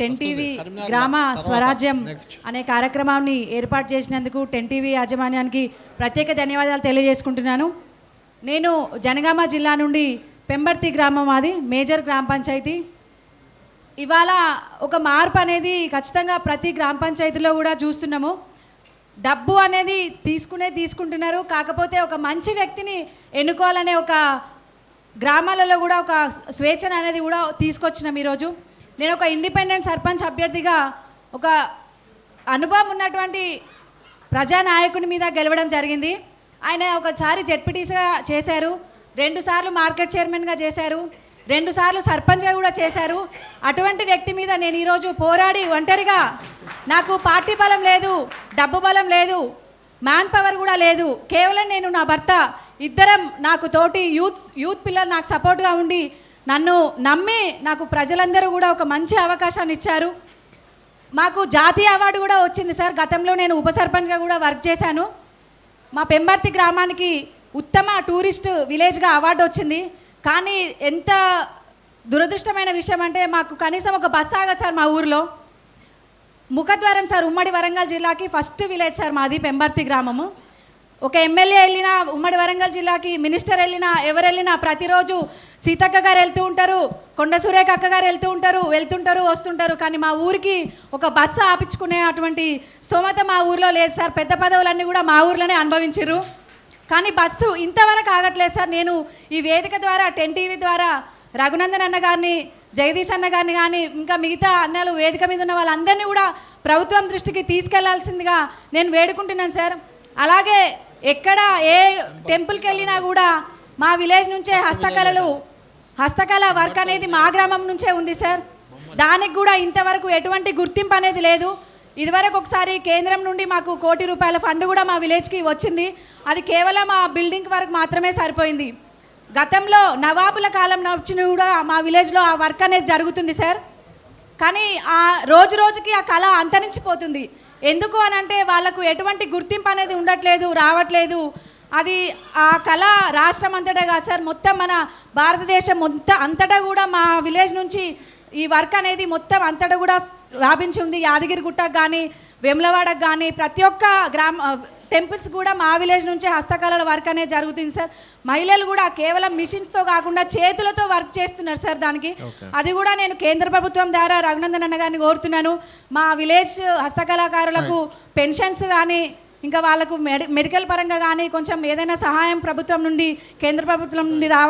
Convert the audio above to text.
Ten TV గ్రామ స్వరాజ్యం అనే కార్యక్రమాన్ని ఏర్పాటు చేసినందుకు టెన్ టీవీ యాజమాన్యానికి ప్రత్యేక ధన్యవాదాలు తెలియజేసుకుంటున్నాను. నేను జనగామ జిల్లా నుండి పెంబర్తి గ్రామం, అది మేజర్ గ్రామ పంచాయతీ. ఇవాళ ఒక మార్పు అనేది ఖచ్చితంగా ప్రతి గ్రామ పంచాయతీలో కూడా చూస్తున్నాము. డబ్బు అనేది తీసుకుంటున్నారు, కాకపోతే ఒక మంచి వ్యక్తిని ఎన్నుకోవాలనే ఒక గ్రామాలలో కూడా ఒక స్వేచ్ఛన అనేది కూడా తీసుకొచ్చినాం. ఈరోజు నేను ఒక ఇండిపెండెంట్ సర్పంచ్ అభ్యర్థిగా ఒక అనుభవం ఉన్నటువంటి ప్రజానాయకుని మీద గెలవడం జరిగింది. ఆయన ఒకసారి జెడ్పీటీసీగా చేశారు, 2 సార్లు మార్కెట్ చైర్మన్గా చేశారు, 2 సార్లు సర్పంచ్గా కూడా చేశారు. అటువంటి వ్యక్తి మీద నేను ఈరోజు పోరాడి ఒంటరిగా, నాకు పార్టీ బలం లేదు, డబ్బు బలం లేదు, మ్యాన్ పవర్ కూడా లేదు, కేవలం నేను నా భర్త ఇద్దరం నాకు తోటి యూత్ పిల్లలు నాకు సపోర్ట్గా ఉండి నన్ను నమ్మి నాకు ప్రజలందరూ కూడా ఒక మంచి అవకాశాన్ని ఇచ్చారు. మాకు జాతీయ అవార్డు కూడా వచ్చింది సార్. గతంలో నేను ఉప సర్పంచ్గా కూడా వర్క్ చేశాను. మా పెంబర్తి గ్రామానికి ఉత్తమ టూరిస్ట్ విలేజ్గా అవార్డు వచ్చింది. కానీ ఎంత దురదృష్టమైన విషయం అంటే మాకు కనీసం ఒక బస్సు ఆగదు సార్. మా ఊరిలో ముఖద్వారం సార్, ఉమ్మడి వరంగల్ జిల్లాకి ఫస్ట్ విలేజ్ సార్ మాది పెంబర్తి గ్రామము. ఒక ఎమ్మెల్యే వెళ్ళినా, ఉమ్మడి వరంగల్ జిల్లాకి మినిస్టర్ వెళ్ళినా, ఎవరు వెళ్ళినా ప్రతిరోజు సీతక్క గారు వెళ్తూ ఉంటారు, కొండ సురేఖ అక్క గారు వెళ్తుంటారు వస్తుంటారు. కానీ మా ఊరికి ఒక బస్సు ఆపించుకునే అటువంటి స్తోమత మా ఊరిలో లేదు సార్. పెద్ద పదవులన్నీ కూడా మా ఊర్లోనే అనుభవించారు, కానీ బస్సు ఇంతవరకు ఆగట్లేదు సార్. నేను ఈ వేదిక ద్వారా, టెన్ టీవీ ద్వారా రఘునందన్ అన్న గారిని, జగదీష్ అన్న గారిని కానీ ఇంకా మిగతా అన్నలు వేదిక మీద ఉన్న వాళ్ళందరినీ కూడా ప్రభుత్వం దృష్టికి తీసుకెళ్లాల్సిందిగా నేను వేడుకుంటున్నాను సార్. అలాగే ఎక్కడ ఏ టెంపుల్కి వెళ్ళినా కూడా మా విలేజ్ నుంచే హస్తకళ వర్క్ అనేది మా గ్రామం నుంచే ఉంది సార్. దానికి కూడా ఇంతవరకు ఎటువంటి గుర్తింపు అనేది లేదు. ఇదివరకు ఒకసారి కేంద్రం నుండి మాకు ₹1 కోటి ఫండ్ కూడా మా విలేజ్కి వచ్చింది. అది కేవలం ఆ బిల్డింగ్ వరకు మాత్రమే సరిపోయింది. గతంలో నవాబుల కాలం నడిచిన కూడా మా విలేజ్లో ఆ వర్క్ అనేది జరుగుతుంది సార్. కానీ ఆ రోజుకి ఆ కళ అంతరించిపోతుంది. ఎందుకు అని అంటే వాళ్ళకు ఎటువంటి గుర్తింపు అనేది ఉండట్లేదు, రావట్లేదు. అది ఆ కళ రాష్ట్రం అంతటా కాదు సార్, మొత్తం మన భారతదేశం అంతటా కూడా మా విలేజ్ నుంచి ఈ వర్క్ అనేది మొత్తం అంతటా కూడా వ్యాపించి ఉంది. యాదగిరిగుట్టకు కానీ, వేములవాడకు కానీ, ప్రతి ఒక్క టెంపుల్స్ కూడా మా విలేజ్ నుంచే హస్తకళల వర్క్ అనేది జరుగుతుంది సార్. మహిళలు కూడా కేవలం మిషన్స్తో కాకుండా చేతులతో వర్క్ చేస్తున్నారు సార్. దానికి అది కూడా నేను కేంద్ర ప్రభుత్వం ద్వారా రఘునందన్ అన్న గారిని కోరుతున్నాను. మా విలేజ్ హస్తకళాకారులకు పెన్షన్స్ కానీ, ఇంకా వాళ్ళకు మెడికల్ పరంగా కానీ కొంచెం ఏదైనా సహాయం ప్రభుత్వం నుండి, కేంద్ర ప్రభుత్వం నుండి రావాలి.